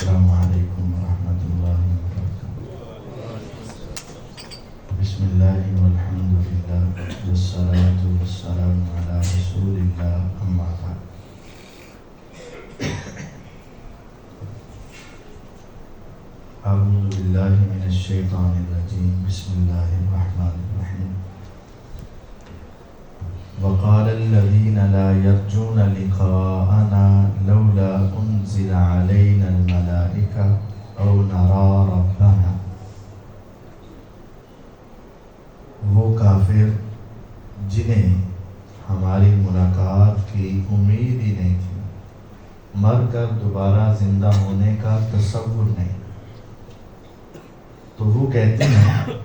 السلام علیکم ورحمۃ اللہ وبرکاتہ۔ بسم اللہ والحمد للہ والصلاۃ والسلام علی رسول اللہ، اما بعد۔ اعوذ باللہ من الشیطان الرجیم، بسم اللہ الرحمن الرحیم۔ وقال الذين لا يرجون لقاءنا لولا أنزل علينا الملائكة أو نرى ربنا۔ وہ کافر جنہیں ہماری ملاقات کی امید ہی نہیں تھی، مر کر دوبارہ زندہ ہونے کا تصور نہیں، تو وہ کہتے ہیں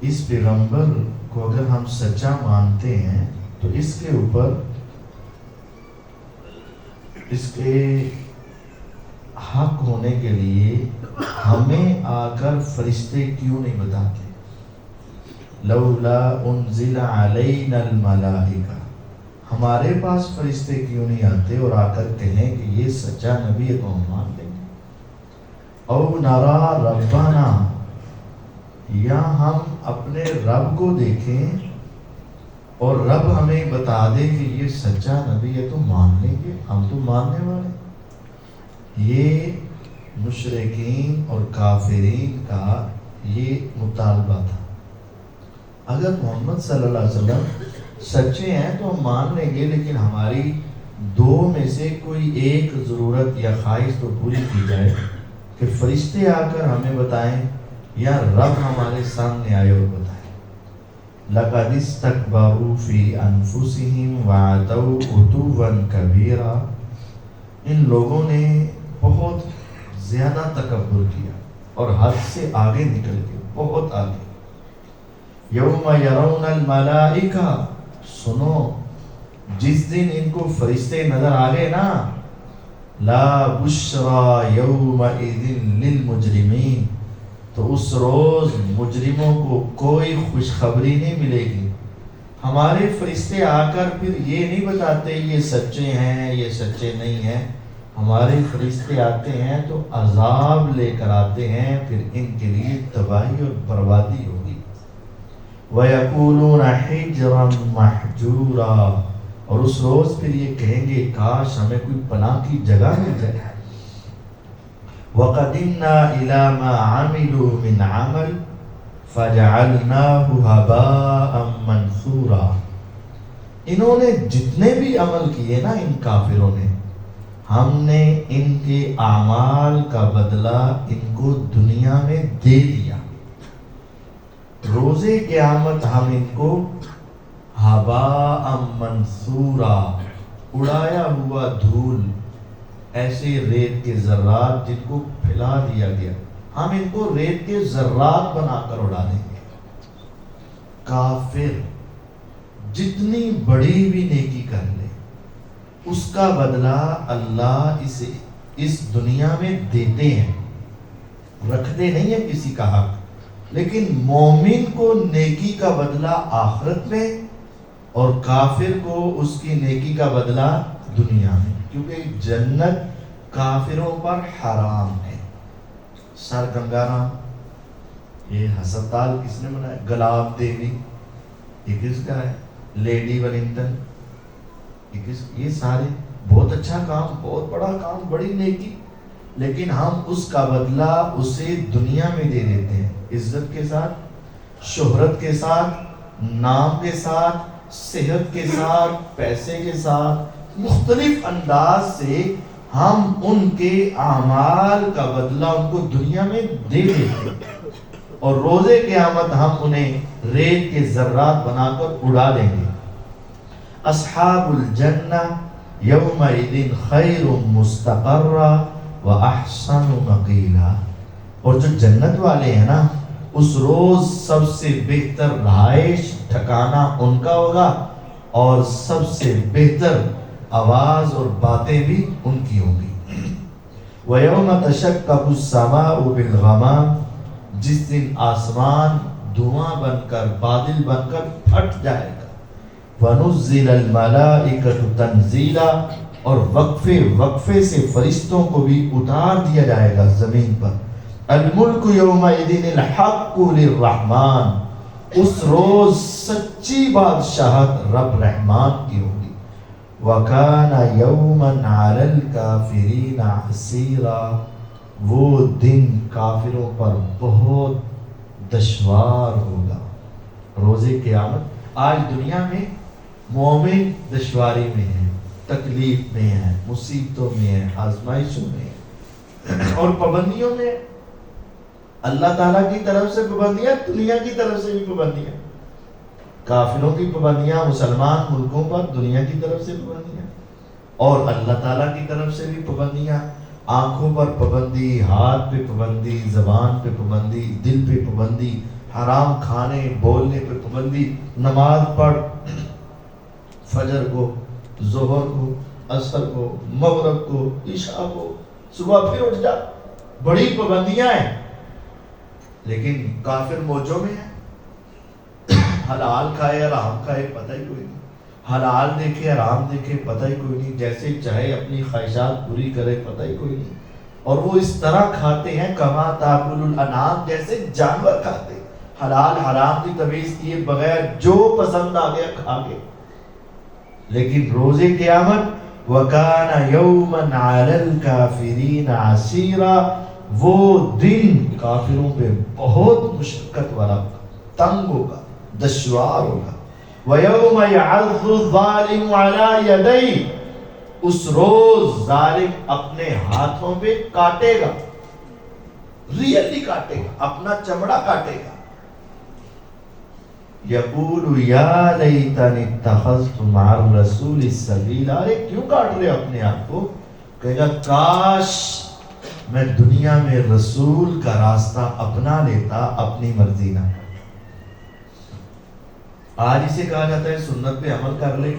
اس پیغمبر کو اگر ہم سچا مانتے ہیں تو اس کے اوپر اس کے حق ہونے کے لیے ہمیں آ کر فرشتے کیوں نہیں بتاتے؟ لولا انزل علینا الملائکہ، ہمارے پاس فرشتے کیوں نہیں آتے اور آ کر کہیں کہ یہ سچا نبی ہے تو ہم مان لیں گے۔ او نرا ربنا، یا ہم اپنے رب کو دیکھیں اور رب ہمیں بتا دے کہ یہ سچا نبی ہے تو مان لیں گے، ہم تو ماننے والے۔ یہ مشرکین اور کافرین کا یہ مطالبہ تھا، اگر محمد صلی اللہ علیہ وسلم سچے ہیں تو ہم مان لیں گے، لیکن ہماری دو میں سے کوئی ایک ضرورت یا خواہش تو پوری کی جائے کہ فرشتے آ کر ہمیں بتائیں یا رب ہمارے سامنے آئے اور بتائے۔ لَقَدِ اسْتَكْبَرُوا فِي أَنفُسِهِمْ وَعَتَوْا عُتُوًّا كَبِيرًا، ان لوگوں نے بہت زیادہ تکبر کیا اور حد سے آگے نکل گئے، بہت آگے۔ یوم یرون الملائکہ، سنو جس دن ان کو فرشتے نظر آ گئے نا، لا بشرا یومئذ للمجرمین، تو اس روز مجرموں کو کوئی خوشخبری نہیں ملے گی۔ ہمارے فرشتے آ کر پھر یہ نہیں بتاتے یہ سچے ہیں یہ سچے نہیں ہیں، ہمارے فرشتے آتے ہیں تو عذاب لے کر آتے ہیں، پھر ان کے لیے تباہی اور بربادی ہوگی۔ وَيَقُولُونَ حِجْرًا مَحْجُورًا، اور اس روز پھر یہ کہیں گے کاش ہمیں کوئی پناہ کی جگہ مل جائے۔ وَقَدِمْنَا إِلَى مَا عَمِلُوا مِنْ عَمَلٍ فَجَعَلْنَاهُ هَبَاءً مَنْثُورًا، انہوں نے جتنے بھی عمل کیے نا ان کافروں نے، ہم نے ان کے اعمال کا بدلہ ان کو دنیا میں دے دیا، روز قیامت ہم ان کو ہباء منثورا، اڑایا ہوا دھول، ایسے ریت کے ذرات جن کو پھیلا دیا گیا، ہم ان کو ریت کے ذرات بنا کر اڑا دیں گے۔ کافر جتنی بڑی بھی نیکی کر لے اس کا بدلہ اللہ اسے اس دنیا میں دیتے ہیں، رکھتے نہیں ہیں کسی کا حق، لیکن مومن کو نیکی کا بدلہ آخرت میں اور کافر کو اس کی نیکی کا بدلہ دنیا میں، کیونکہ جنت کافروں پر حرام ہے۔ سر گنگارام، یہ ہسپتال کس نے بنایا؟ گلاب دیوی، یہ کس کا ہے؟ لیڈی ولنگٹن، یہ سارے بہت اچھا کام، بہت بڑا کام، بڑی نیکی، لیکن ہم اس کا بدلہ اسے دنیا میں دے دیتے ہیں، عزت کے ساتھ، شہرت کے ساتھ، نام کے ساتھ، صحت کے ساتھ، پیسے کے ساتھ، مختلف انداز سے ہم ان کے اعمال کا بدلہ ان کو دنیا میں دے دیتے ہیں، اور روز قیامت ہم انہیں ریت کے ذرات بنا کر اڑا دیں گے۔ اصحاب الجنہ یومئذ خیر مستقرا واحسن مقیلا، اور جو جنت والے ہیں نا اس روز سب سے بہتر رہائش ٹھکانہ ان کا ہوگا، اور سب سے بہتر آواز اور باتیں بھی ان کی ہوں گی۔ وَيَوْمَ تَشَقَّقُ السَّمَاءُ بِالْغَمَامِ، جس دن آسمان دھواں بن کر، بادل بن کر پھٹ جائے گا۔ وَنُزِّلَ الْمَلَائِكَةُ تَنزِيلًا، اور وقفے وقفے سے فرشتوں کو بھی اتار دیا جائے گا زمین پر. الملک یومئذ الحق للرحمن، اس روز سچی بادشاہت رب رحمان کی ہوگی. وَكَانَ يَوْمًا عَلَى الْكَافِرِينَ عَسِيرًا، وہ دن کافروں پر بہت دشوار ہوگا. روز قیامت. آج دنیا میں مومن دشواری میں ہے، تکلیف میں ہے، مصیبتوں میں ہے، آزمائشوں میں ہے اور پابندیوں میں. اللہ تعالیٰ کی طرف سے پابندیاں، دنیا کی طرف سے بھی پابندیاں. کافروں کی پابندیاں مسلمان ملکوں پر، دنیا کی طرف سے پابندیاں، اور اللہ تعالیٰ کی طرف سے بھی پابندیاں. آنکھوں پر پابندی، ہاتھ پہ پابندی، زبان پہ پابندی، دل پہ پابندی، حرام کھانے بولنے پہ پابندی. نماز پڑھ، فجر کو، ظہر کو، عصر کو، مغرب کو، عشاء کو، صبح پھر اٹھ جا. بڑی پابندیاں ہیں. لیکن کافر موجوں میں ہے. حلال کھائے حرام کھائے پتہ ہی کوئی نہیں، حلال دیکھے حرام دیکھے پتہ ہی کوئی نہیں، جیسے چاہے اپنی خواہشات پوری کرے پتہ ہی کوئی نہیں. اور وہ اس طرح کھاتے ہیں کما تاکل الانعام، جیسے جانور کھاتے ہیں. حلال حرام کی تمیز کیے بغیر جو پسند آ گیا کھا گئے. لیکن روز قیامت وَكَانَ يَوْمًا عَلَى الْكَافِرِينَ عَسِيرًا، وہ دن کافروں پہ بہت مشقت والا ہوگا، تنگ ہوگا، دشوار ہوگا. وَيَوْمَ يَعَضُّ الظَّالِمُ عَلَى يَدَيْهِ، اس روز ظالم اپنے ہاتھوں پہ کاٹے گا، ریئلی کاٹے گا، اپنا چمڑا کاٹے گا. یقول یا لیتنی اتخذت مع الرسول سبیلا، ارے کیوں کاٹ رہے اپنے آپ کو؟ کہے گا کاش میں دنیا میں رسول کا راستہ اپنا لیتا، اپنی مرضی نہ. آج اسے کہا جاتا ہے سنت پہ عمل کر لے،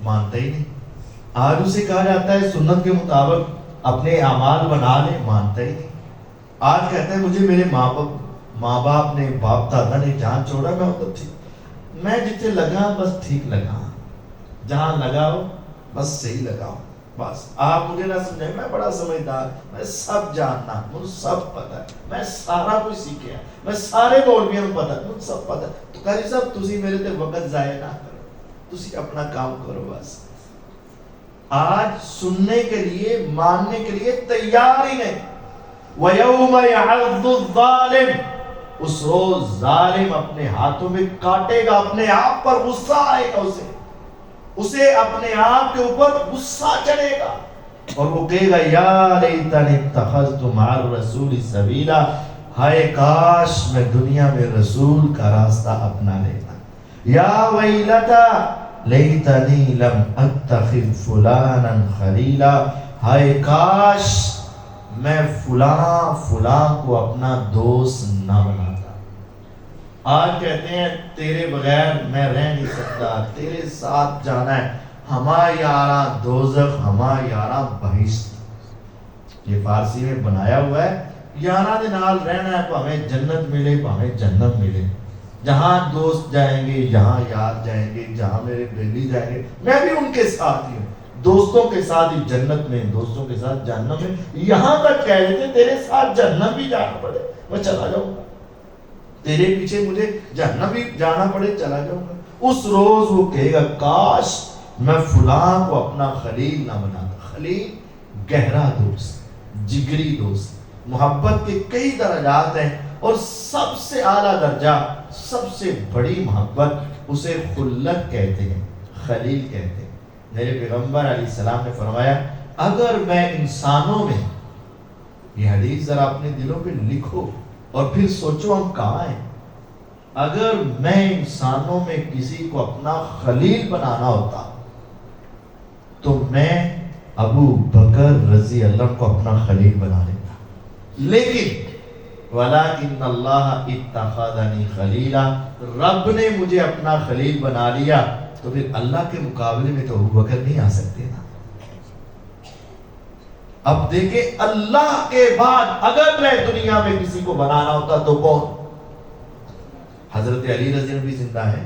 مانتا ہی نہیں. آج اسے کہا جاتا ہے سنت کے مطابق اپنے اعمال بنا لے، مانتا ہی نہیں. آج کہتا ہے مجھے میرے ماں باپ نے، باپ دادا نے جہاں چھوڑا میں ادھر ٹھیک، میں جتنے لگا بس ٹھیک لگا، جہاں لگاؤ بس صحیح لگاؤ. بس آپ مجھے نہ سمجھیں میں بڑا سمجھدار، میں سب جاننا، مجھے سب پتہ ہے، میں سارا کچھ سیکھیا، میں سارے مولویوں کو پتہ ہے، مجھے سب پتہ ہے. تو قاری صاحب تسی میرے تے وقت ضائع نہ کرو، تسی اپنا کام کرو بس. آج سننے کے لیے، ماننے کے لیے تیار ہی نہیں. وَيَوْمَ يَعَضُّ الظَّالِمُ، اس روز ظالم اپنے ہاتھوں میں کاٹے گا، اپنے آپ پر غصہ آئے گا، اسے اپنے آپ کے اوپر غصہ چڑھے گا اور وہ کہے گا یا لیتنی اتخذت مع الرسول سبیلا، ہائے کاش میں دنیا میں رسول کا راستہ اپنا لیتا. یا ویلتا لیتنی لم اتخذ فلانا خلیلا، ہائے کاش میں فلاں کو اپنا دوست نہ بناتا. آج کہتے ہیں تیرے بغیر میں رہ نہیں سکتا، تیرے ساتھ جانا ہے، ہما یاراں دوزخ ہما یاراں بہشت. یہ فارسی میں بنایا ہوا ہے، یاراں دے نال رہنا ہے، پاویں جنت ملے پاویں جہنم ملے. جہاں دوست جائیں گے، جہاں یار جائیں گے، جہاں میرے بیلی جائیں گے، میں بھی ان کے ساتھ ہی ہوں. دوستوں کے ساتھ ہی جنت میں، دوستوں کے ساتھ جہنم میں. یہاں تک کہہ دیتے تیرے ساتھ جہنم بھی جانا پڑے میں چلا جاؤں گا، تیرے پیچھے مجھے جہنم بھی جانا پڑے چلا جاؤں گا. اس روز وہ کہے گا کاش میں فلاں کو اپنا خلیل نہ بناتا. خلیل گہرا دوست، جگری دوست. محبت کے کئی درجات ہیں اور سب سے اعلیٰ درجہ، سب سے بڑی محبت اسے خلت کہتے ہیں، خلیل کہتے ہیں. میرے پیغمبر علیہ السلام نے فرمایا اگر میں انسانوں میں، یہ حدیث ذرا اپنے دلوں پہ لکھو اور پھر سوچو ہم کہاں ہیں، اگر میں انسانوں میں کسی کو اپنا خلیل بنانا ہوتا تو میں ابو بکر رضی اللہ عنہ کو اپنا خلیل بنا لیتا. لیکن وَلَٰكِنَّ اللَّهَ اتَّخَذَنِي خَلِيلًا، رب نے مجھے اپنا خلیل بنا لیا، تو پھر اللہ کے مقابلے میں تو ابو بکر نہیں آ سکتے نا. اب دیکھیں اللہ کے بعد اگر میں دنیا میں کسی کو بنانا ہوتا تو کون؟ حضرت علی رضی اللہ بھی زندہ ہے،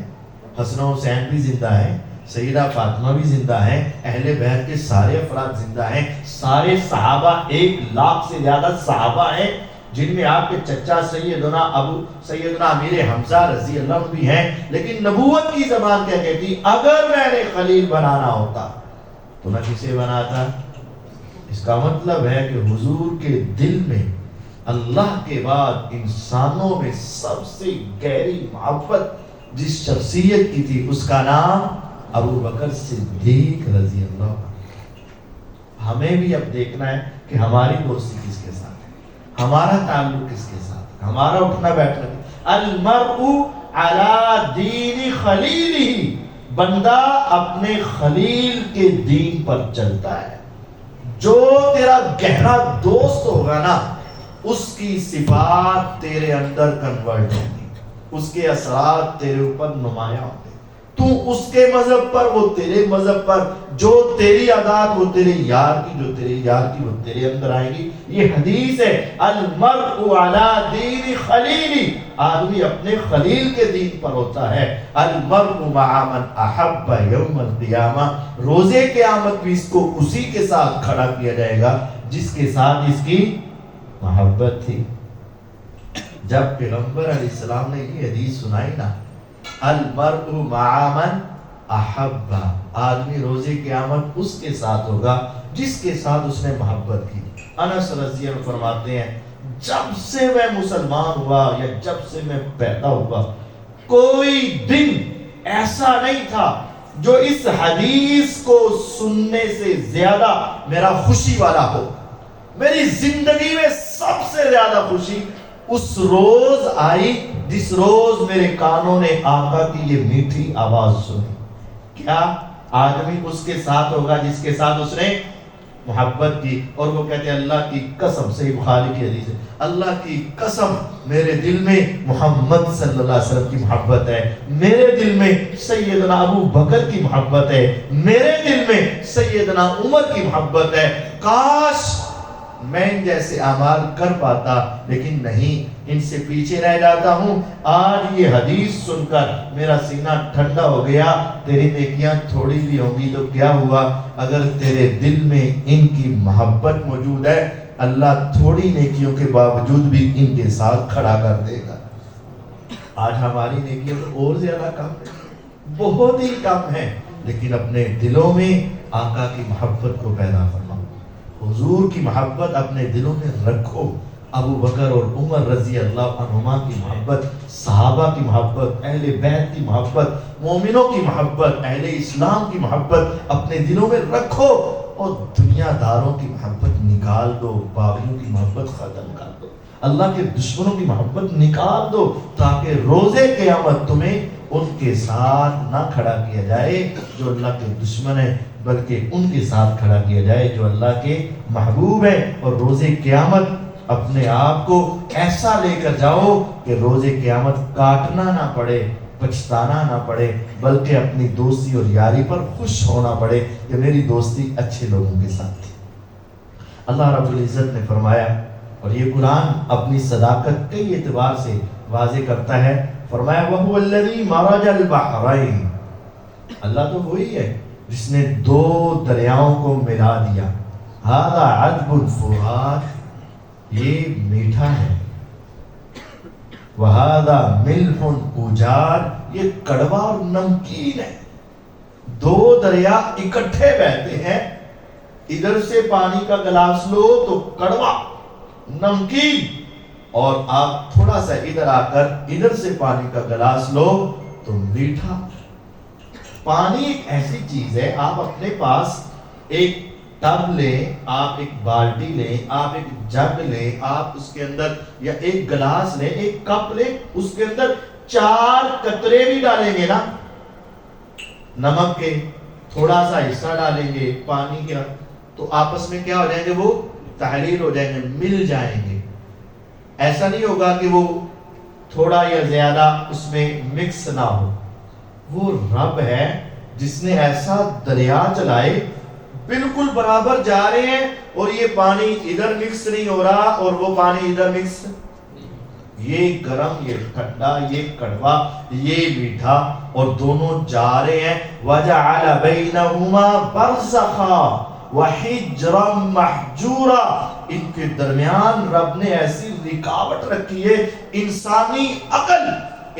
حسن و حسین بھی زندہ ہے، سیدہ فاطمہ بھی زندہ ہیں، اہل بیت کے سارے افراد زندہ ہیں، سارے صحابہ 1,00,000 سے زیادہ صحابہ ہیں، جن میں آپ کے چچا سیدنا امیر حمزہ رضی اللہ عنہ بھی ہیں، لیکن نبوت کی زبان کیا کہتی؟ اگر میں نے خلیل بنانا ہوتا تو میں کسے بناتا؟ اس کا مطلب ہے کہ حضور کے دل میں اللہ کے بعد انسانوں میں سب سے گہری محبت جس شخصیت کی تھی اس کا نام ابو بکر صدیق رضی اللہ عنہ۔ ہمیں بھی اب دیکھنا ہے کہ ہماری دوستی کس کے ساتھ ہے، ہمارا تعلق کس کے ساتھ ہے، ہمارا اٹھنا بیٹھنا۔ المرء علی دین خلیلہ، بندہ اپنے خلیل کے دین پر چلتا ہے۔ جو تیرا گہرا دوست ہوگا نا، اس کی صفات تیرے اندر کنورٹ ہوگی، اس کے اثرات تیرے اوپر نمایاں ہوں گے۔ تو اس کے مذہب پر، وہ تیرے مذہب پر، جو تیری عادات وہ تیرے یار کی، جو تیرے یار کی وہ تیرے اندر آئیں گی۔ یہ حدیث ہے، المرء علی دین خلیلی، آدمی اپنے خلیل کے دین پر ہوتا ہے۔ المرء مع من احب یوم القیامہ، روز قیامت بھی اس کو اسی کے ساتھ کھڑا کیا جائے گا جس کے ساتھ اس کی محبت تھی۔ جب پیغمبر علیہ السلام نے یہ حدیث سنائی نا، المرء مع من احب، آدمی روز قیامت اس کے ساتھ ہوگا جس کے ساتھ اس نے محبت کی۔ انس رضی اللہ عنہ فرماتے ہیں، جب سے میں مسلمان ہوا یا جب سے میں پیدا ہوا، کوئی دن ایسا نہیں تھا جو اس حدیث کو سننے سے زیادہ میرا خوشی والا ہو۔ میری زندگی میں سب سے زیادہ خوشی اس روز آئی جس روز میرے کانوں نے آقا کی یہ میٹھی آواز سنی۔ کیا آدمی اس کے ساتھ ہوگا جس کے ساتھ اس نے محبت کی؟ اور وہ کہتے ہیں اللہ کی قسم، صحیح بخاری کی حدیث ہے، اللہ کی قسم میرے دل میں محمد صلی اللہ علیہ وسلم کی محبت ہے، میرے دل میں سیدنا ابو بکر کی محبت ہے، میرے دل میں سیدنا عمر کی محبت ہے۔ کاش میں ان جیسے اعمال کر پاتا، لیکن نہیں، ان سے پیچھے رہ جاتا ہوں۔ آج یہ حدیث سن کر میرا سینہ ٹھنڈا ہو گیا۔ تیری نیکیاں تھوڑی بھی ہوں گی تو کیا ہوا، اگر تیرے دل میں ان کی محبت موجود ہے، اللہ تھوڑی نیکیوں کے باوجود بھی ان کے ساتھ کھڑا کر دے گا۔ آج ہماری نیکیاں تو اور زیادہ کم ہیں، بہت ہی کم ہیں، لیکن اپنے دلوں میں آقا کی محبت کو پیدا فرما، حضور کی محبت اپنے دلوں میں رکھو۔ ابو بکر اور عمر رضی اللہ عنہما کی محبت، صحابہ کی محبت، اہل بیت کی محبت، مومنوں کی محبت، اہل اسلام کی محبت اپنے دلوں میں رکھو، اور دنیا داروں کی محبت نکال دو، باغیوں کی محبت ختم کر دو، اللہ کے دشمنوں کی محبت نکال دو، تاکہ روز قیامت تمہیں ان کے ساتھ نہ کھڑا کیا جائے جو اللہ کے دشمن ہیں، بلکہ ان کے ساتھ کھڑا کیا جائے جو اللہ کے محبوب ہیں۔ اور روز قیامت اپنے آپ کو ایسا لے کر جاؤ کہ روز قیامت کاٹنا نہ پڑے، پچھتانا نہ پڑے، بلکہ اپنی دوستی اور یاری پر خوش ہونا پڑے کہ میری دوستی اچھے لوگوں کے ساتھ تھی۔ اللہ رب العزت نے فرمایا، اور یہ قرآن اپنی صداقت کئی اعتبار سے واضح کرتا ہے، فرمایا وَهُوَ الَّذِي مَرَجَ الْبَحْرَيْنِ، اللہ تو وہی ہے جس نے دو دریاؤں کو ملا دیا۔ هَذَا عَذْبٌ فُرَاتٌ، یہ میٹھا ہے، وَهَذَا مِلْحٌ أُجَاجٌ، یہ کڑوا اور نمکین ہے۔ دو دریا اکٹھے بہتے ہیں، ادھر سے پانی کا گلاس لو تو کڑوا نمکین، اور آپ تھوڑا سا ادھر آ کر ادھر سے پانی کا گلاس لو تو میٹھا۔ پانی ایک ایسی چیز ہے، آپ اپنے پاس ایک ٹب لیں، آپ ایک بالٹی لیں، آپ ایک جگ لیں، آپ اس کے اندر یا ایک گلاس لیں، ایک کپ لیں، اس کے اندر 4 قطرے بھی ڈالیں گے نا نمک کے، تھوڑا سا حصہ ڈالیں گے پانی کا، تو آپس میں کیا ہو جائیں گے، وہ تحلیل ہو جائیں گے، مل جائیں گے۔ ایسا نہیں ہوگا کہ وہ تھوڑا یا زیادہ اس میں مکس نہ ہو۔ وہ رب ہے جس نے ایسا دریا چلائے، بالکل برابر جا رہے ہیں، اور یہ پانی ادھر مکس نہیں ہو رہا اور وہ پانی ادھر مکس، یہ گرم، یہ ٹھنڈا، یہ کڑوا، یہ میٹھا، اور دونوں جا رہے ہیں. وَجَعَلَ بَيْنَهُمَا بَرْزَخًا وَحِجْرًا مَحْجُورًا. ان کے درمیان رب نے ایسی رکاوٹ رکھی ہے، انسانی عقل،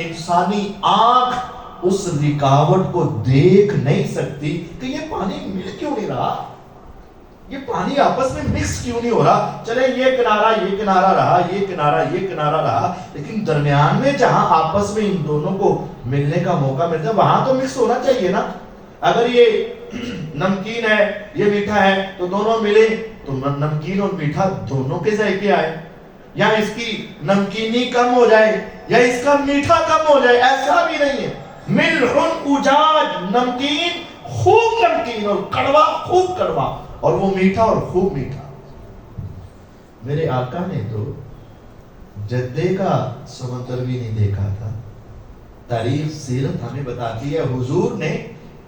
انسانی آنکھ اس رکاوٹ کو دیکھ نہیں سکتی کہ یہ پانی مل کیوں نہیں رہا، یہ پانی آپس میں مکس کیوں نہیں ہو رہا. چلے یہ کنارہ رہا، یہ کنارہ رہا، لیکن درمیان میں جہاں آپس میں ان دونوں کو ملنے کا موقع ملتا ہے وہاں تو مکس ہونا چاہیے نا. اگر یہ نمکین ہے، یہ میٹھا ہے، تو دونوں ملے تو نمکین اور میٹھا دونوں کے ذائقے آئے. یا اس کی نمکینی کم ہو جائے یا اس کا میٹھا کم ہو جائے، ایسا بھی نہیں ہے. ملح اجاج، نمکین خوب نمکین اور کڑوا خوب کڑوا، اور وہ میٹھا اور خوب میٹھا. میرے آقا نے تو جدے کا سمندر بھی نہیں دیکھا تھا. تاریخ سیرت ہمیں بتاتی ہے حضور نے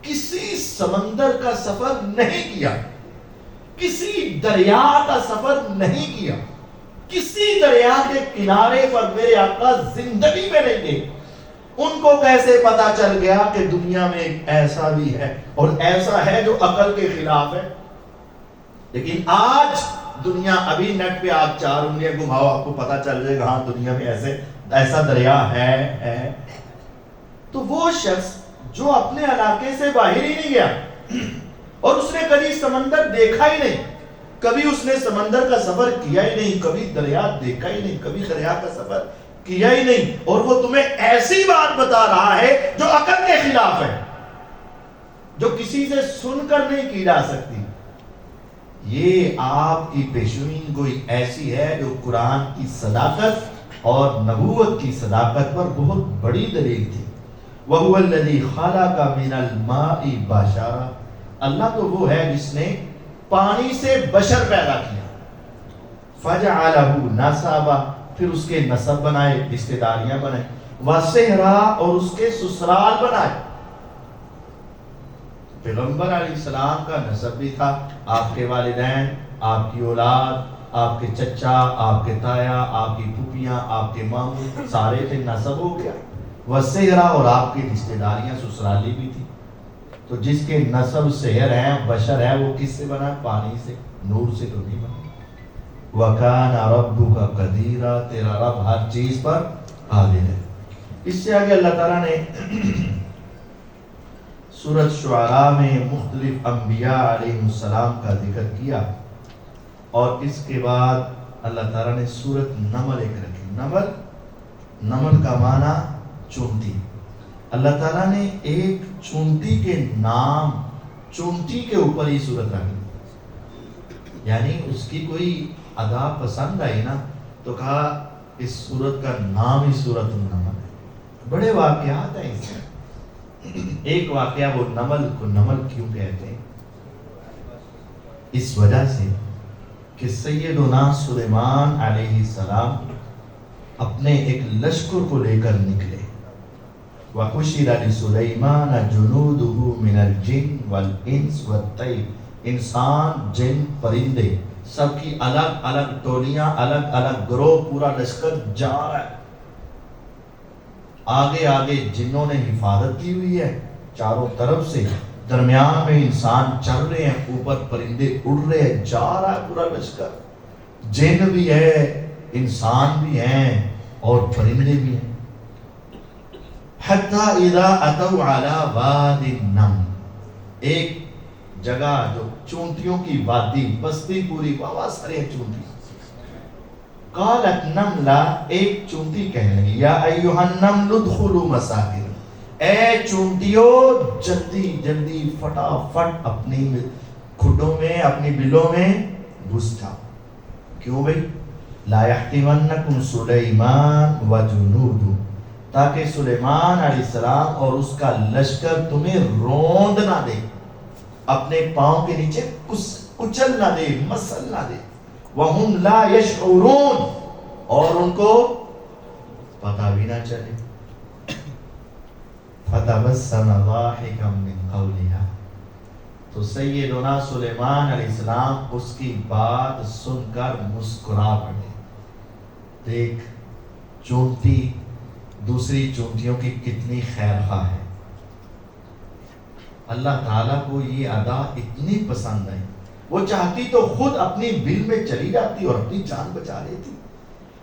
کسی سمندر کا سفر نہیں کیا، کسی دریا کا سفر نہیں کیا، کسی دریا کے کنارے پر میرے آقا زندگی میں نہیں گئے. ان کو کیسے پتا چل گیا کہ دنیا میں ایک ایسا بھی ہے، اور ایسا ہے جو عقل کے خلاف ہے. لیکن آج دنیا، ابھی نیٹ پہ آپ 4 انگلیاں گھماؤ آپ کو پتا چل جائے گا ہاں دنیا میں ایسا دریا ہے. تو وہ شخص جو اپنے علاقے سے باہر ہی نہیں گیا اور اس نے کبھی سمندر دیکھا ہی نہیں، کبھی اس نے سمندر کا سفر کیا ہی نہیں، کبھی دریا دیکھا ہی نہیں، کبھی دریا کا سفر کیا ہی نہیں، اور وہ تمہیں ایسی بات بتا رہا ہے جو عقل کے خلاف ہے، جو کسی سے سن کر نہیں کی جا سکتی. یہ آپ کی پیشین گوئی ایسی ہے جو قرآن کی صداقت اور نبوت کی صداقت پر بہت بڑی دلیل تھی. وَهُوَ الَّذِي خَلَقَ مِنَ الْمَاءِ بَشَرًا. اللہ تو وہ ہے جس نے پانی سے بشر پیدا کیا. فَجَعَلَهُ نَسَبًا، پھر اس کے نسب بنائے، رشتہ داریاں بنائے. وَصِهْرًا، اور اس کے سسرال بنائے. پیغمبر علیہ السلام کا نسب بھی تھا، آپ کے والدین، آپ کی اولاد، آپ کے چچا، آپ کے تایا، آپ کی پھوپھیاں، آپ کے ماموں، سارے تھے، نسب ہو گیا. وَصِهْرًا، اور آپ کی رشتہ داریاں سسرالی بھی تھی. تو جس کے نسب سحر ہے، بشر ہے، وہ کس سے بنا؟ پانی سے، نور سے تو نہیں بنا. وَكَانَ رَبُّكَ قَدِيرًا، تیرا رب ہر چیز پر قادر ہے. اس سے آگے اللہ تعالیٰ نے سورۃ شعراء میں مختلف انبیاء علیہ السلام کا ذکر کیا، اور اس کے بعد اللہ تعالیٰ نے سورۃ نمل ایک رکھی. نمل کا معنی چونٹی. اللہ تعالیٰ نے ایک چونٹی کے نام، چونٹی کے اوپر ہی سورت رکھی، یعنی اس کی کوئی ادا پسند آئی نا تو کہا اس سورت کا نام ہی سورۃ النمل ہے. بڑے واقعات ہیں اس میں. ایک واقعہ، وہ نمل کو نمل کیوں کہتے ہیں؟ اس وجہ سے کہ سیدنا سلیمان علیہ السلام اپنے ایک لشکر کو لے کر نکلے. وَحُشِرَ لِسُلَيْمَانَ جُنُودُهُ مِنَ الْجِنِّ وَالْإِنسِ وَالطَّيْرِ. انسان، جن، پرندے، سب کی الگ الگ ٹولیاں، الگ الگ گروہ، پورا لشکر جا رہا ہے. آگے آگے جنوں نے حفاظت کی ہوئی ہے چاروں طرف سے، درمیان میں انسان چل رہے ہیں، اوپر پرندے اڑ رہے ہیں، جا رہا ہے پورا لشکر. جن بھی ہے، انسان بھی ہیں، اور پرندے بھی ہیں. حتی اذا اتوا علی وادی النمل، ایک جگہ جو چونٹیوں کی وادی، بستی پوری بابا سارے چونٹی. قالت نملہ، ایک چونٹی کہنے لگی، یا ایھا النمل ادخلوا مساکن، اے چونٹیوں جلدی جلدی فٹافٹ اپنی کھڈوں میں، اپنی بلوں میں گھس جاؤ. کیوں بھئی؟ لا یحطمنکم سلیمان وجنودہ، تاکہ سلیمان علیہ السلام اور اس کا لشکر تمہیں روند نہ دے، اپنے پاؤں کے نیچے کچل نہ دے، مسل نہ دے. وَهُمْ لَا يَشْعُرُونَ، اور ان کو پتہ بھی نہ چلے. فَتَبَسَّمَ ضَاحِكًا مِّن قَوْلِهَا، تو سیدنا سلیمان علیہ السلام اس کی بات سن کر مسکرا پڑے. دیکھ چونٹی دوسری چونٹیوں کی کتنی خیر خواہ ہے. اللہ تعالیٰ کو یہ ادا اتنی پسند ہے، وہ چاہتی تو خود اپنی بل میں چلی جاتی اور اپنی جان بچا لیتی،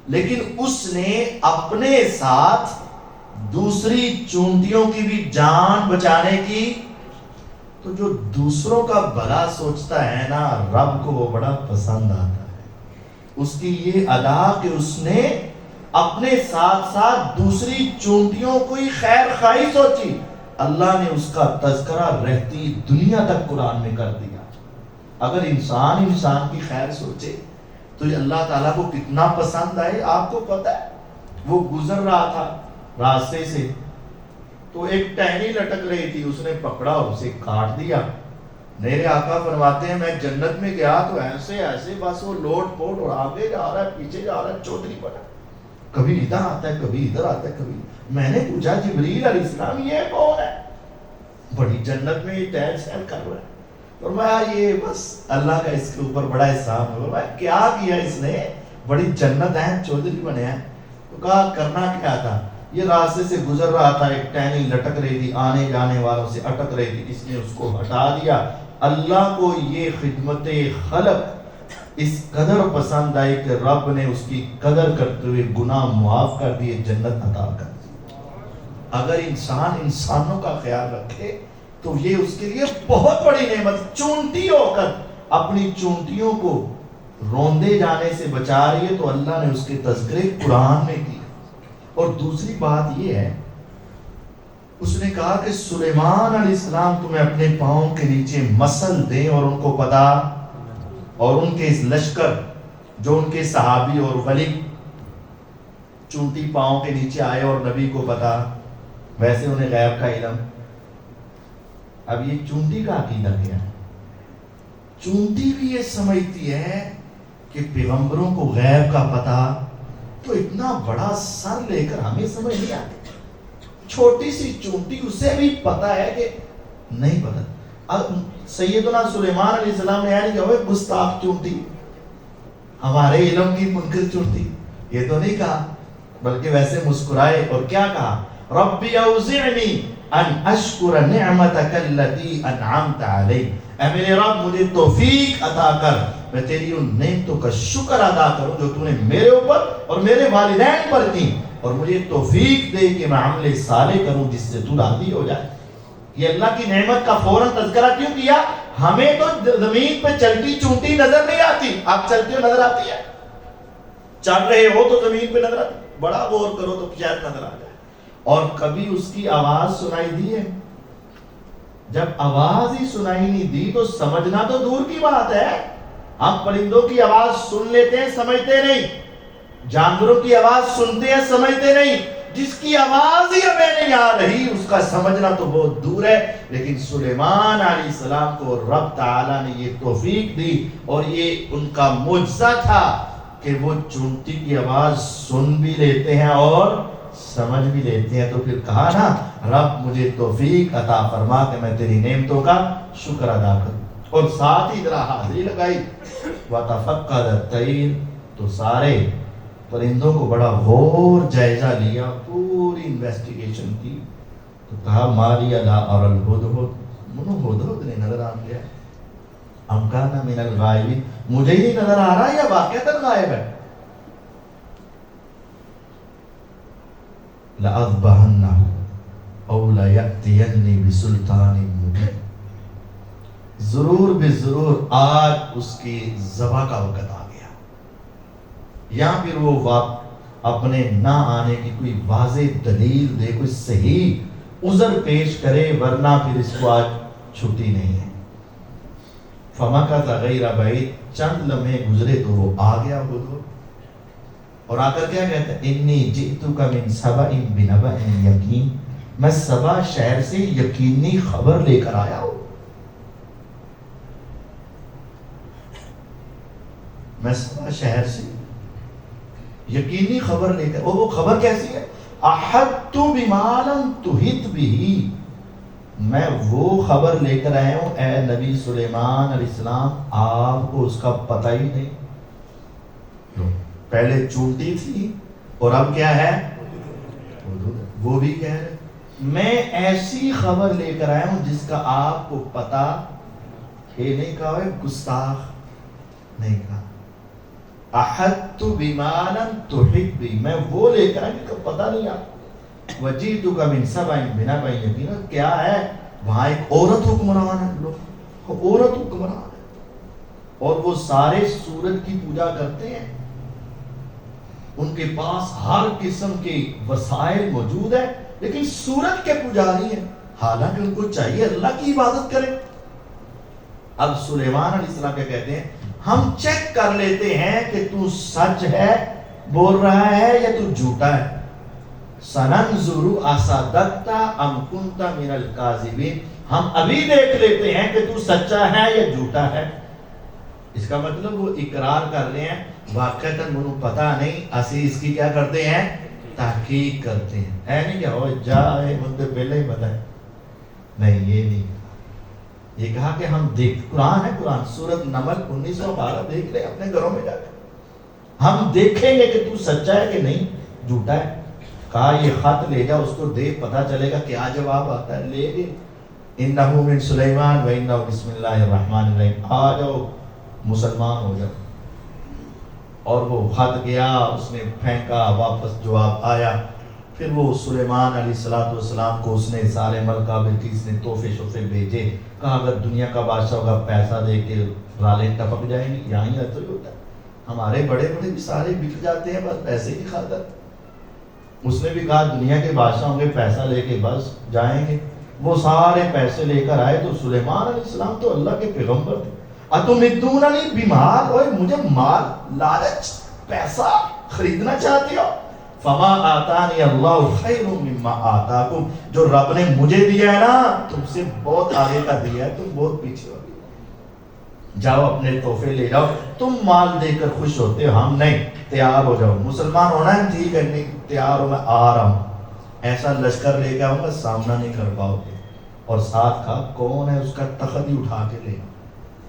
لیکن اس نے اپنے ساتھ دوسری چونٹیوں کی بھی جان بچانے کی. تو جو دوسروں کا بھلا سوچتا ہے نا، رب کو وہ بڑا پسند آتا ہے. اس کی یہ ادا کہ اس نے اپنے ساتھ ساتھ دوسری چونٹیوں کو ہی خیر خواہی سوچی. اللہ نے اس کا تذکرہ رہتی دنیا تک قرآن میں کر دیا. اگر انسان کی خیر سوچے تو یہ اللہ تعالیٰ کو کتنا پسند آئے. آپ کو پتہ ہے وہ گزر رہا تھا راستے سے تو ایک ٹہنی لٹک رہی تھی، اس نے پکڑا اور اسے کاٹ دیا. میرے آقا فرماتے ہیں میں جنت میں گیا تو ایسے ایسے بس وہ لوٹ پوٹ اور آگے جا رہا ہے پیچھے جا رہا ہے، چودھری بنا، کبھی ادھر آتا ہے کبھی ادھر آتا ہے کبھی. میں نے پوچھا جبریل علیہ السلام یہ کون ہے؟ بڑی جنت میں یہ ٹہل سہل کر رہا ہے. فرمایا یہ بس اللہ کا اس کے اوپر بڑا احسان ہے. فرمایا کیا کیا اس نے؟ بڑی جنت ہے، چودھری بنے ہیں. تو کہا کرنا کیا تھا؟ یہ راستے سے گزر رہا تھا، ایک ٹہنی لٹک رہی تھی، آنے جانے والوں سے اٹک رہی تھی، اس نے اس کو ہٹا دیا. اللہ کو یہ خدمت خلق اس قدر پسند آئی کہ رب نے اس کی قدر کرتے ہوئے گناہ معاف کر دیے، جنت عطا کر دی. اگر انسان انسانوں کا خیال رکھے تو یہ اس کے لیے بہت بڑی نعمت. چونٹی ہو کر اپنی چونٹیوں کو روندے جانے سے بچا رہی ہے تو اللہ نے اس کے تذکرے قرآن میں کیے. اور دوسری بات یہ ہے، اس نے کہا کہ سلیمان علیہ السلام تمہیں اپنے پاؤں کے نیچے مسل دیں اور ان کو پتا، اور ان کے اس لشکر جو ان کے صحابی اور ولی چونٹی پاؤں کے نیچے آئے اور نبی کو پتا، ویسے انہیں غیب کا علم. اب یہ چونٹی کا عقیدہ کیا ہے؟ چونٹی بھی یہ سمجھتی ہے کہ پیغمبروں کو غیب کا پتا، تو اتنا بڑا سر لے کر ہمیں سمجھ نہیں آتی. چھوٹی سی چونٹی اسے بھی پتا ہے کہ نہیں پتا. اب سیدنا سلیمان علیہ السلام نے یعنی کہ گستاخ چونٹی، ہمارے علم کی منکر چونٹی، یہ تو نہیں کہا، بلکہ ویسے مسکرائے اور کیا کہا؟ ربی اوزعنی ان اشکر نعمتک اللتی انعمت علی. اے میرے رب مجھے توفیق عطا کر، میں تیری ان نعمتوں کا شکر ادا کروں جو تو نے میرے اوپر اور میرے والدین پر کی، اور مجھے توفیق دے کہ میں عمل صالح کروں جس سے تو راضی ہو جائے. یہ اللہ کی نعمت کا فوراً تذکرہ کیوں کیا؟ ہمیں تو زمین پہ چلتی چونٹی نظر نہیں آتی، آپ چلتے ہو نظر آتی ہے، چل رہے ہو تو زمین پہ نظر آتی، بڑا غور کرو تو شاید نظر آ جائے. اور کبھی اس کی آواز سنائی دی ہے؟ جب آواز ہی سنائی نہیں دی تو سمجھنا تو دور کی بات ہے. ہم پرندوں کی آواز سن لیتے ہیں، سمجھتے نہیں. جانوروں کی آواز سنتے ہیں، سمجھتے نہیں. جس کی آواز ہی ہمیں نہیں آ رہی اس کا سمجھنا تو بہت دور ہے. لیکن سلیمان علیہ السلام کو رب تعالیٰ نے یہ توفیق دی، اور یہ ان کا معجزہ تھا کہ وہ چونٹی کی آواز سن بھی لیتے ہیں اور سمجھ بھی لیتے ہیں. تو پھر کہا نا رب مجھے توفیق عطا فرما کہ میں تیری نعمتوں کا شکر ادا کروں. اور ساتھ ہی ذرا حاضری لگائی وَتَفَقَّدَ الطَّيْرَ، تو سارے پرندوں کو بڑا غور جائزہ لیا، پوری انویسٹیگیشن کی. تو کہا مالی لا ارى الہدہد، منو ہدہد نے نظر آ گیا، ام کان من الغائبین، مجھے ہی نظر آ رہا ہے یا واقعتاً غائب ہے. لَأَذْبَحَنَّهُ أَوْ لَيَأْتِيَنِّي بِسُلْطَانٍ مُبِينٍ، ضرور بے ضرور آج اس کی ذبح کا وقت آ گیا. یا پھر وہ اپنے نہ آنے کی کوئی واضح دلیل دے، کوئی صحیح عذر پیش کرے، ورنہ پھر اس کو آج چھٹی نہیں ہے. فَمَكَثَ غَيْرَ بَعِيدٍ، چند لمحے گزرے تو وہ آ گیا ہدہد. اور آ کر کیا کہتا ہے؟ انی جئتک من سبأ بنبأ یقین، میں سبا شہر سے یقینی خبر لے کر آیا ہوں. میں سبا شہر سے یقینی خبر لے کر، اور وہ خبر کیسی ہے؟ احطت بما لم تحط به، میں وہ خبر لے کر آیا ہوں اے نبی سلیمان علیہ السلام، آپ کو اس کا پتہ ہی نہیں. پہلے چونٹی تھی، اور اب کیا ہے؟ وہ بھی کہہ رہے میں ایسی خبر لے کر آیا ہوں جس کا آپ کو پتا یہ نہیں کہا ہے، گستاخ نہیں کہا. احدت بما لم تحط بہ، میں وہ لے کر آیا جس کا پتا نہیں آپ. وجئتک من سبع بنبأ یقین، کیا ہے وہاں ایک عورت حکمران ہے، لوگ عورت حکمران ہے اور وہ سارے سورج کی پوجا کرتے ہیں، ان کے پاس ہر قسم کے وسائل موجود ہیں لیکن سورج کے پجاری ہیں، حالانکہ ان کو چاہیے اللہ کی عبادت کریں. اب سلیمان علیہ السلام کیا کہتے ہیں؟ ہم چیک کر لیتے ہیں کہ تو سچ ہے بول رہا ہے یا تو جھوٹا ہے. سننظر اصدقت ام کنت من الکاذبین، ہم ابھی دیکھ لیتے ہیں کہ تو سچا ہے یا جھوٹا ہے. اس کا مطلب وہ اقرار کر رہے ہیں واقعتاً انہوں پتا نہیں، اسی اس کی کیا کرتے ہیں؟ تحقیق کرتے ہیں. ہے نہیں کیا ہو جائے مجھے پہلے ہی پتا ہے؟ نہیں، یہ نہیں. یہ کہا کہ ہم دیکھ، قرآن ہے، قرآن سورۃ نمل 1912 دیکھ لیں اپنے گھروں میں جا کے، ہم دیکھیں گے کہ تو سچا ہے کہ نہیں جھوٹا ہے. کہا یہ خط لے جا، اس کو دے، پتا چلے گا کیا جواب آتا ہے. لے گئے، انہ من سلیمان و انہ بسم اللہ الرحمن الرحیم، آ جاؤ مسلمان ہو جاؤ. اور وہ خط گیا، اس نے پھینکا، واپس جواب آیا. پھر وہ سلیمان علیہ السلام کو اس نے سارے ملکہ بلقیس نے تحفے شفے بھیجے. کہا اگر دنیا کا بادشاہ ہوگا پیسہ دے کے رالیں ٹپک جائیں گی. یہاں ہی تو ہوتا ہے، ہمارے بڑے بڑے بھی سارے بک جاتے ہیں بس پیسے کی خاطر. اس نے بھی کہا دنیا کے بادشاہ ہوں گے پیسہ لے کے بس جائیں گے. وہ سارے پیسے لے کر آئے. تو سلیمان علیہ السلام تو اللہ کے پیغمبر تھے. اتمدوننی بمال، اور مجھے مال، لالچ، پیسہ خریدنا چاہتے ہو؟ فما آتانی اللہ خیر مما آتاکم، جو رب نے مجھے دیا ہے نا تم سے بہت آگے کا دیا ہے، تم بہت پیچھے ہو گئے. جاؤ اپنے تحفے لے جاؤ. تم مال دے کر خوش ہوتے ہو، ہم نہیں. تیار ہو جاؤ، مسلمان ہونا ہے ٹھیک ہے، نہیں تیار ہو، میں آ رہا ہوں. ایسا لشکر لے کے آؤں گا سامنا نہیں کر پاؤ گے. اور ساتھ کہا کون ہے؟ اس کا تخت ہی اٹھا کے لے.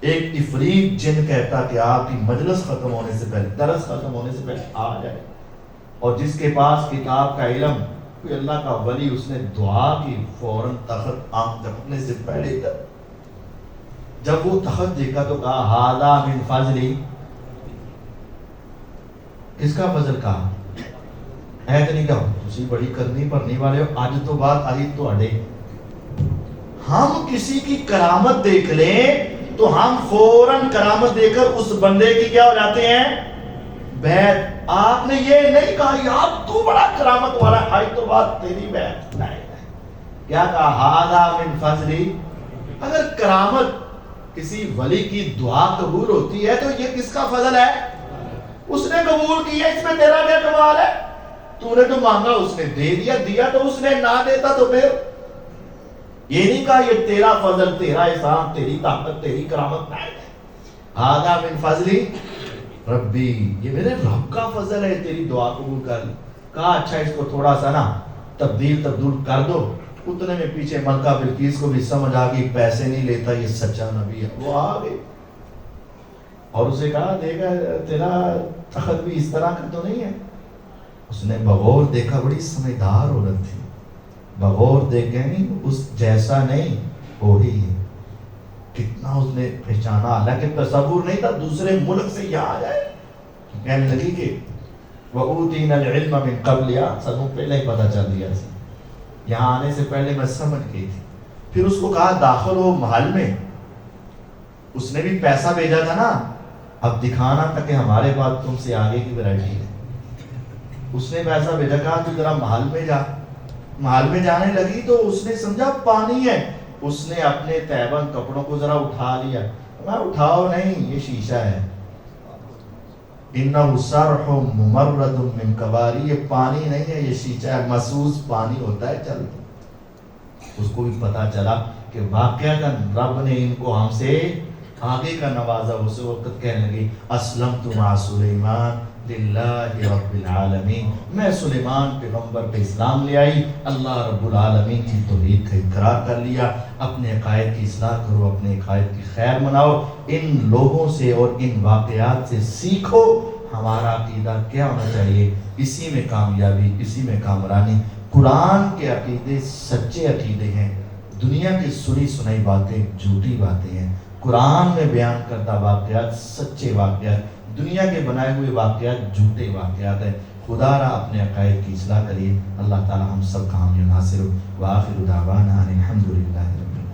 ایک عفریت جن کہتا کہ آپ کی مجلس ختم ہونے سے پہلے، درس ختم ہونے سے پہلے آ جائے. اور جس کے پاس کتاب کا علم، کوئی اللہ کا ولی، اس نے دعا کی، فوراً تخت آنکھ جھپکنے سے پہلے جب وہ تخت دیکھا تو کہا ہذا من فضلی، کس کا فضل؟ کہا ایت نہیں کہا تسی بڑی کرنی پرنی والے ہو، آج تو بات آئی تو اڑے. ہم کسی کی کرامت دیکھ لیں تو ہم فوراً کرامت دے کر اس بندے کی کیا ہو جاتے ہیں؟ بیعت. آپ نے یہ نہیں کہا یار تو بڑا کرامت والا، آئی تو بات تیری بیعت. نہیں، کیا کہا ھذا من فضلی. اگر کرامت کسی ولی کی دعا قبول ہوتی ہے تو یہ کس کا فضل ہے؟ اس نے قبول کیا، اس میں تیرا کیا کمال ہے؟ تو نے تو مانگا، اس نے دے دیا. دیا تو اس نے، نہ دیتا تو پھر یہ نہیں کہا یہ تیرا فضل، تیرا احسان، تیری طاقت، تیری کرامت. نہیں، ھذا من فضلی ربی، یہ میرے رب کا فضل ہے، تیری دعا قبول کر لی. کہا اچھا اس کو تھوڑا سا نا تبدیل کر دو. اتنے میں پیچھے ملکہ بلقیس کو بھی سمجھ آ گئی پیسے نہیں لیتا یہ سچا نبی ہے. وہ آ گئی اور اسے کہا دیکھا تیرا تخت بھی اس طرح کا تو نہیں ہے. اس نے بغور دیکھا، بڑی سمجھدار عورت تھی. بغور دیکھے نہیں، اس جیسا نہیں وہی ہے. کتنا اس نے پہچانا، حالانکہ تصور نہیں تھا دوسرے ملک سے یہاں آ جائے. کہنے لگی کہ وَأُوتِينَا الْعِلْمَ مِنْ قَبْلِهَا، سنوں پہلے ہی پتہ چل دیا تھا، یہاں آنے سے پہلے میں سمجھ گئی تھی. پھر اس کو کہا داخل ہو محل میں. اس نے بھی پیسہ بھیجا تھا نا، اب دکھانا تھا کہ ہمارے پاس تم سے آگے کی ویرائٹی ہے. اس نے پیسہ بھیجا، کہا تو ذرا محل میں جا. محل میں جانے لگی تو اس نے سمجھا پانی ہے. اس نے اپنے تیبند کپڑوں کو ذرا اٹھا لیا. میں اٹھاؤ نہیں، یہ شیشہ ہے. انہ صرح ممرد من قواری، یہ پانی نہیں ہے، یہ شیشہ ہے، محسوس پانی ہوتا ہے. چل اس کو بھی پتا چلا کہ واقعتاً رب نے ان کو ہم سے آگے کا نوازا. اس وقت کہنے لگی اسلمت مع سلیمان للہ رب العالمین، میں سلیمان پیغمبر پہ اسلام لے آئی، اللہ رب العالمین کی توحید کا اقرار کر لیا. اپنے عقائد کی اصلاح کرو، اپنے عقائد کی خیر مناؤ، ان لوگوں سے اور ان واقعات سے سیکھو. ہمارا عقیدہ کیا ہونا چاہیے؟ اسی میں کامیابی، اسی میں کامرانی۔ قرآن کے عقیدے سچے عقیدے ہیں، دنیا کی سنی سنائی باتیں جھوٹی باتیں ہیں۔ قرآن میں بیان کردہ واقعات سچے واقعات، دنیا کے بنائے ہوئے واقعات جھوٹے واقعات ہیں۔ خدا را اپنے عقائد کی اصلاح کریے۔ اللہ تعالی ہم سب کا حامی و ناصر ہو۔ وآخر دعوانا ان الحمد للہ رب العالمین۔